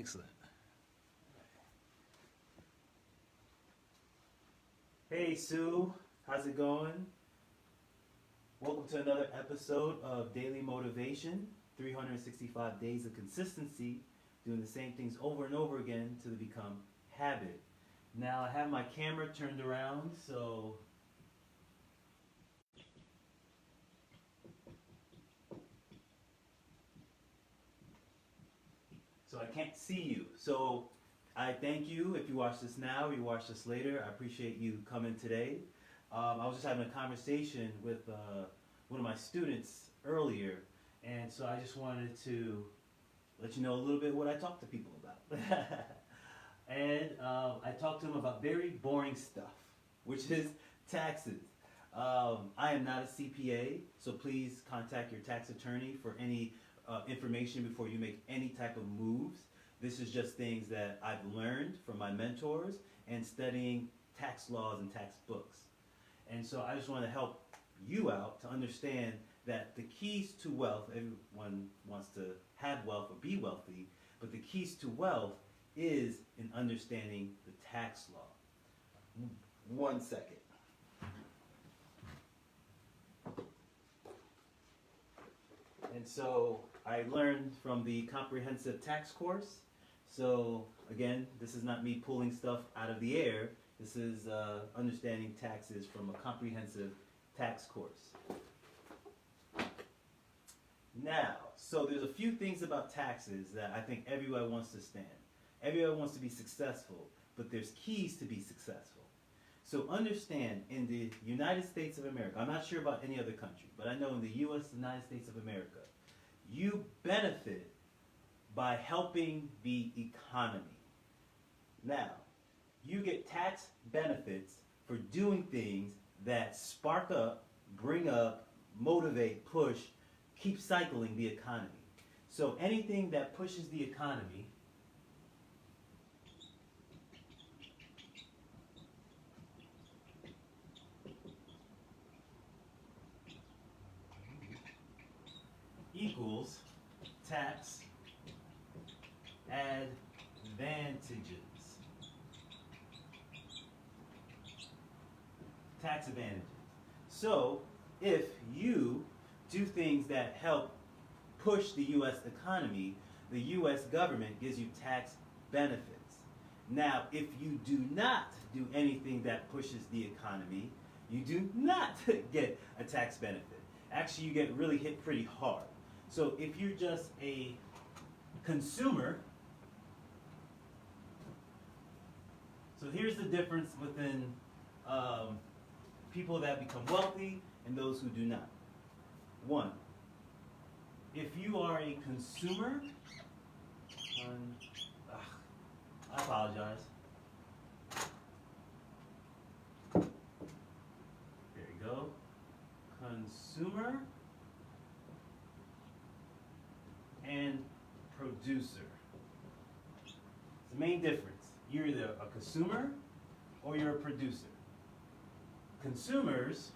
Excellent. Hey Sue, how's it going? Welcome to another episode of Daily Motivation, 365 days of consistency, doing the same things over and over again till they become habit. Now I have my camera turned around so I can't see you. So I thank you if you watch this now or you watch this later. I appreciate you coming today. I was just having a conversation with one of my students earlier, and so I just wanted to let you know a little bit what I talk to people about. And I talked to them about very boring stuff, which is taxes. I am not a CPA, so please contact your tax attorney for any information before you make any type of moves. This is just things that I've learned from my mentors and studying tax laws and tax books. And so I just want to help you out to understand that the keys to wealth, everyone wants to have wealth or be wealthy, but the keys to wealth is in understanding the tax law. 1 second. And so I learned from the comprehensive tax course. So again, this is not me pulling stuff out of the air. This is understanding taxes from a comprehensive tax course. Now, so there's a few things about taxes that I think everyone wants to stand. Everyone wants to be successful, but there's keys to be successful. So understand, in the United States of America, I'm not sure about any other country, but I know in the U.S., United States of America, you benefit by helping the economy. Now, you get tax benefits for doing things that spark up, bring up, motivate, push, keep cycling the economy. So anything that pushes the economy equals tax advantages. Tax advantages. So if you do things that help push the U.S. economy, the U.S. government gives you tax benefits. Now, if you do not do anything that pushes the economy, you do not get a tax benefit. Actually, you get really hit pretty hard. So if you're just a consumer, so here's the difference within people that become wealthy and those who do not. One, if you are a consumer, I apologize. There you go. Consumer and producer. It's the main difference. You're either a consumer or you're a producer. Consumers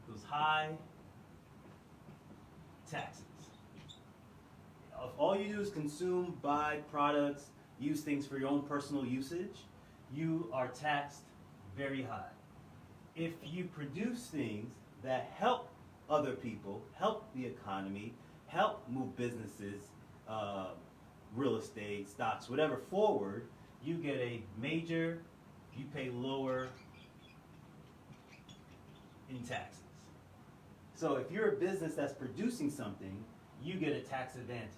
those high taxes. If all you do is consume, buy products, use things for your own personal usage, you are taxed very high. If you produce things that help other people, help the economy, help move businesses, real estate, stocks, whatever forward, you get a major, you pay lower in taxes. So if you're a business that's producing something, you get a tax advantage.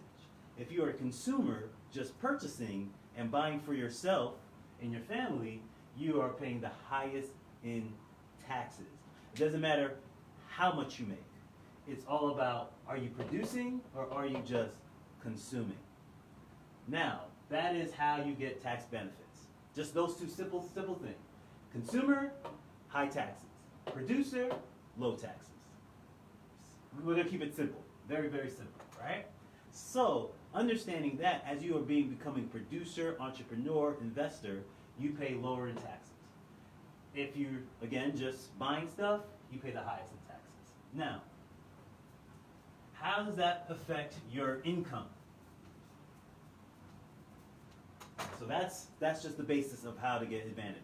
If you're a consumer just purchasing and buying for yourself and your family, you are paying the highest in taxes. It doesn't matter how much you make. It's all about, are you producing or are you just consuming? Now, that is how you get tax benefits. Just those two simple things. Consumer, high taxes. Producer, low taxes. We're going to keep it simple. Very, very simple, right? So, understanding that as you are becoming producer, entrepreneur, investor, you pay lower in taxes. If you're, again, just buying stuff, you pay the highest in taxes. Now, how does that affect your income? So that's just the basis of how to get advantages.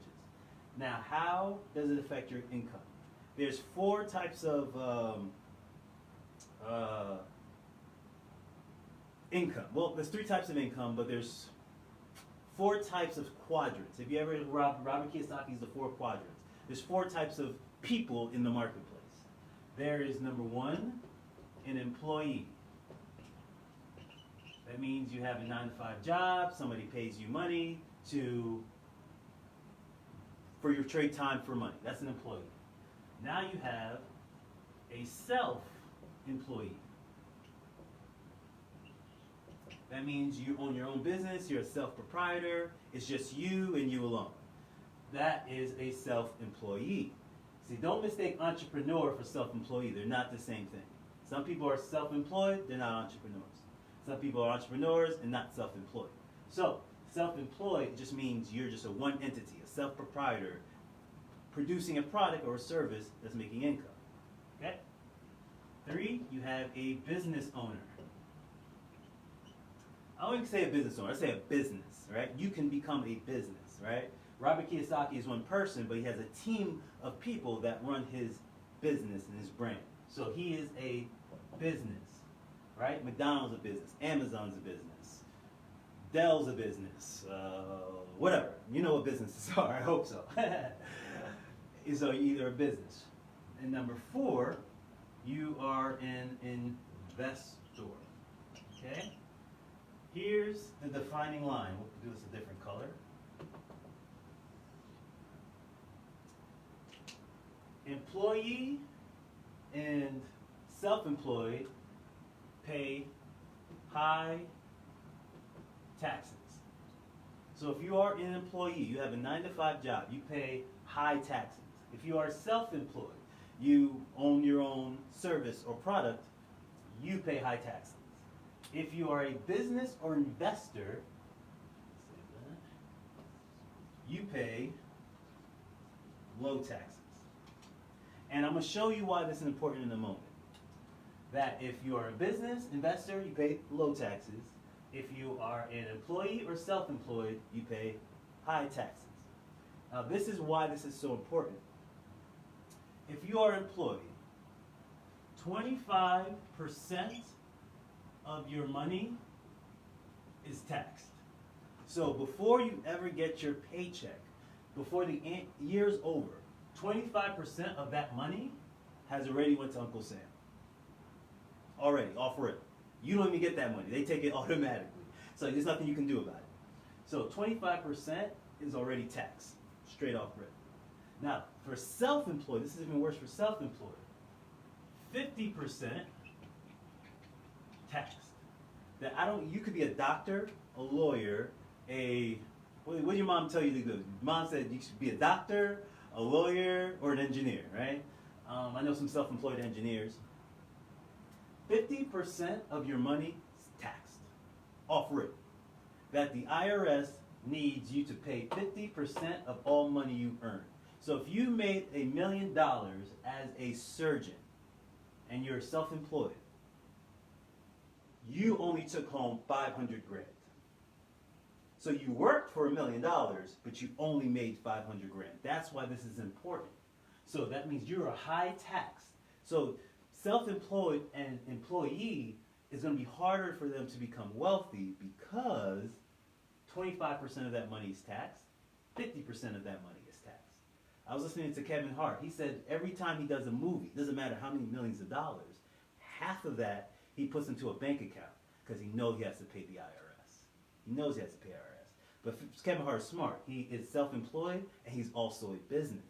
Now, how does it affect your income? There's four types of income. Well, there's three types of income, but there's four types of quadrants. If you ever read Robert Kiyosaki's The Four Quadrants, there's four types of people in the marketplace. There is number one, an employee. That means you have a 9-to-5 job, somebody pays you money for your trade time for money. That's an employee. Now you have a self-employee. That means you own your own business, you're a self-proprietor, it's just you and you alone. That is a self-employee. See, don't mistake entrepreneur for self-employee. They're not the same thing. Some people are self-employed, they're not entrepreneurs. Some people are entrepreneurs and not self-employed. So, self-employed just means you're just a one entity, a self-proprietor, producing a product or a service that's making income. Okay? 3, you have a business owner. I don't even say a business owner, I say a business, right? You can become a business, right? Robert Kiyosaki is one person, but he has a team of people that run his business and his brand. So he is a business, right? McDonald's a business, Amazon's a business, Dell's a business, whatever. You know what businesses are, I hope so. So you're either a business. And number 4, you are an investor, okay? Here's the defining line. We'll do this a different color. Employee and self-employed pay high taxes. So if you are an employee, you have a 9-to-5 job, you pay high taxes. If you are self-employed, you own your own service or product, you pay high taxes. If you are a business or investor, you pay low taxes. And I'm going to show you why this is important in a moment. That if you are a business investor, you pay low taxes. If you are an employee or self-employed, you pay high taxes. Now this is why this is so important. If you are employed, 25% of your money is taxed. So before you ever get your paycheck, before the year's over, 25% of that money has already went to Uncle Sam. Already, off rip. You don't even get that money. They take it automatically. So there's nothing you can do about it. So 25% is already taxed, straight off rip. Now, for self-employed, this is even worse for self-employed. 50% taxed. That you could be a doctor, a lawyer, what did your mom tell you to do? Mom said you should be a doctor, a lawyer, or an engineer, right? I know some self-employed engineers. 50% of your money is taxed, off rip. That the IRS needs you to pay 50% of all money you earn. So if you made $1 million as a surgeon and you're self-employed, you only took home 500 grand. So you worked for $1 million, but you only made 500 grand. That's why this is important. So that means you're a high tax. So self-employed and employee is going to be harder for them to become wealthy because 25% of that money is taxed, 50% of that money is taxed. I was listening to Kevin Hart. He said every time he does a movie, doesn't matter how many millions of dollars, half of that he puts into a bank account because he knows he has to pay the IRS. He knows he has to pay IRS. But Kevin Hart is smart. He is self-employed and he's also a business.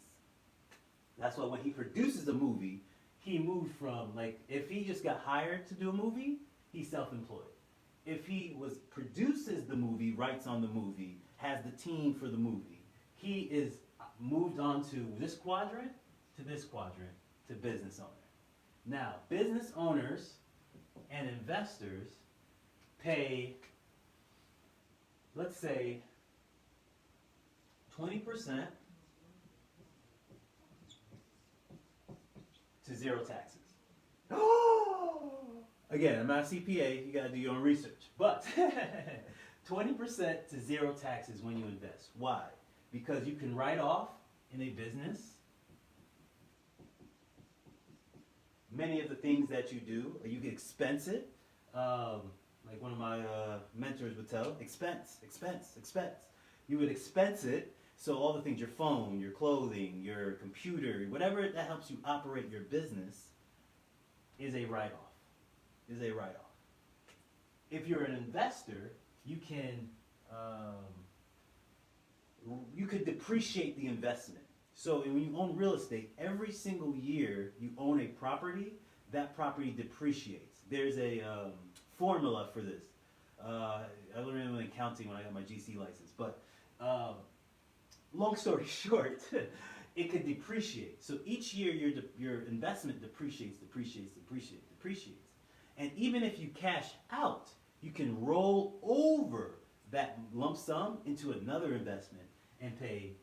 That's why when he produces a movie, he moved from, like, if he just got hired to do a movie, he's self-employed. If he produces the movie, writes on the movie, has the team for the movie, he is moved on to this quadrant, to this quadrant, to business owner. Now, business owners and investors pay, let's say, 20% to zero taxes. Again, I'm not a CPA, you gotta do your own research. But 20% to zero taxes when you invest. Why? Because you can write off in a business many of the things that you do, or you can expense it. Like one of my mentors would tell, expense, expense, expense. You would expense it, so all the things, your phone, your clothing, your computer, whatever that helps you operate your business is a write-off, is a write-off. If you're an investor, you could depreciate the investment. So when you own real estate, every single year you own a property, that property depreciates. There's a formula for this. I learned it in accounting when I got my GC license, but long story short, it could depreciate. So each year your investment depreciates. And even if you cash out, you can roll over that lump sum into another investment and pay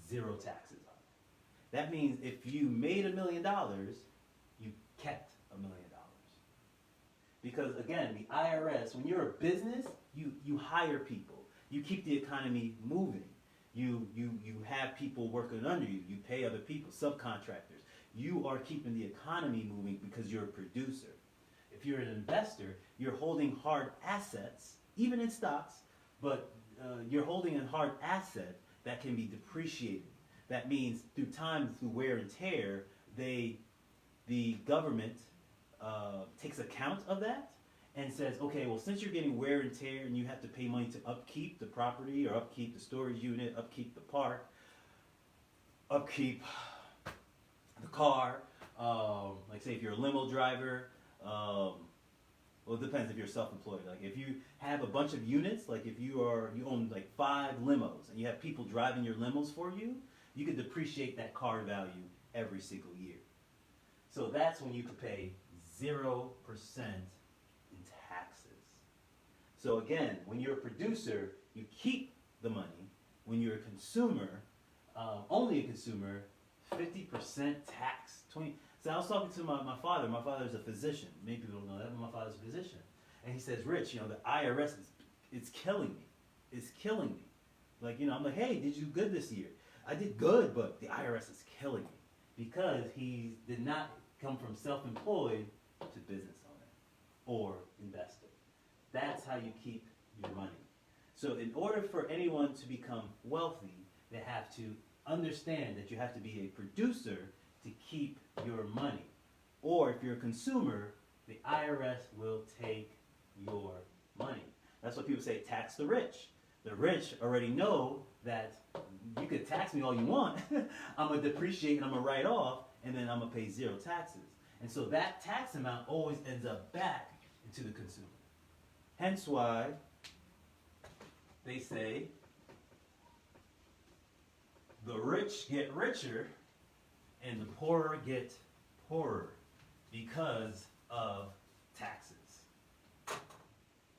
zero taxes on it. That means if you made $1 million, you kept $1 million. Because again, the IRS, when you're a business, you hire people. You keep the economy moving. You have people working under you. You pay other people, subcontractors. You are keeping the economy moving because you're a producer. If you're an investor, you're holding hard assets, even in stocks, but you're holding a hard asset that can be depreciated. That means through time, through wear and tear, the government takes account of that and says, okay, well, since you're getting wear and tear and you have to pay money to upkeep the property or upkeep the storage unit, upkeep the park, upkeep the car, like say if you're a limo driver, well, it depends if you're self-employed. Like if you have a bunch of units, like if you own like 5 limos and you have people driving your limos for you, you could depreciate that car value every single year. So that's when you could pay 0% in taxes. So again, when you're a producer, you keep the money. When you're a consumer, only a consumer, 50% tax. So I was talking to my father. My father's a physician. Many people don't know that, but my father's a physician. And he says, Rich, the IRS it's killing me. It's killing me. Like, I'm like, hey, did you do good this year? I did good, but the IRS is killing me. Because he did not come from self-employed to business owner or investor. That's how you keep your money. So in order for anyone to become wealthy, they have to understand that you have to be a producer to keep your money. Or if you're a consumer, the IRS will take your money. That's what people say, tax the rich. The rich already know that you could tax me all you want. I'm going to depreciate and I'm going to write off, and then I'm going to pay 0 taxes. And so that tax amount always ends up back into the consumer. Hence why they say the rich get richer and the poorer get poorer because of taxes.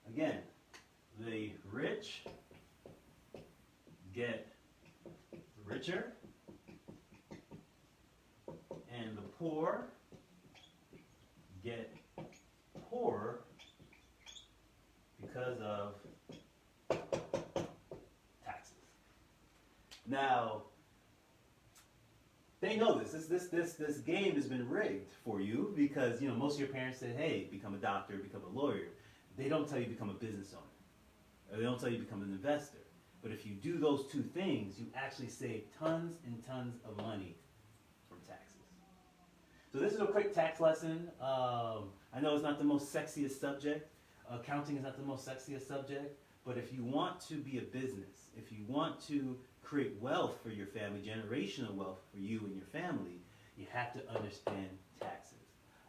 Again, the rich get richer and the poor get poorer because of taxes. Now, they know this. This game has been rigged for you because most of your parents said, "Hey, become a doctor, become a lawyer." They don't tell you become a business owner, or they don't tell you become an investor. But if you do those 2 things, you actually save tons and tons of money from taxes. So this is a quick tax lesson. I know it's not the most sexiest subject. Accounting is not the most sexiest subject. But if you want to be a business, if you want to create wealth for your family, generational wealth for you and your family, you have to understand taxes.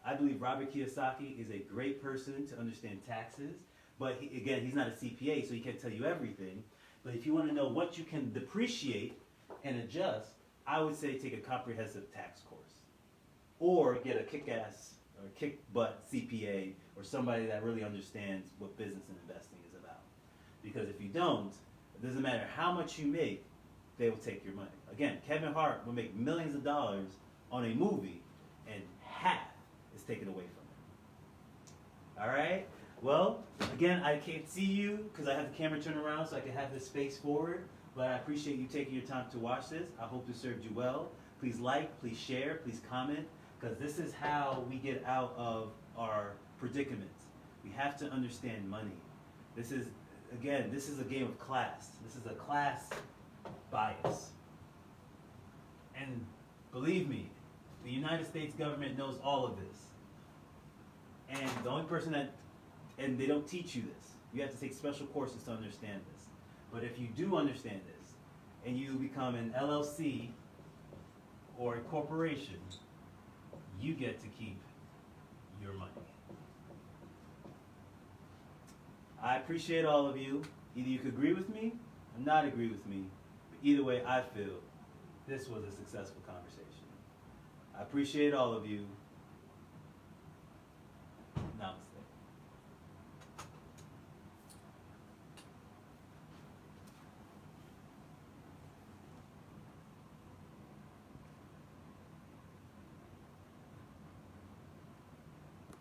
I believe Robert Kiyosaki is a great person to understand taxes. But he's not a CPA, so he can't tell you everything. But if you want to know what you can depreciate and adjust, I would say take a comprehensive tax course. Or get a kick-ass or kick-butt CPA or somebody that really understands what business and investing is about. Because if you don't, it doesn't matter how much you make, they will take your money. Again, Kevin Hart will make millions of dollars on a movie, and half is taken away from him. All right? Well, again, I can't see you because I have the camera turned around so I can have this face forward. But I appreciate you taking your time to watch this. I hope this served you well. Please like, please share, please comment, because this is how we get out of our predicaments. We have to understand money. This is a game of class. This is a class bias. And believe me, the United States government knows all of this. And the only person and they don't teach you this. You have to take special courses to understand this. But if you do understand this, and you become an LLC or a corporation, you get to keep your money. I appreciate all of you. Either you could agree with me or not agree with me, but either way, I feel this was a successful conversation. I appreciate all of you.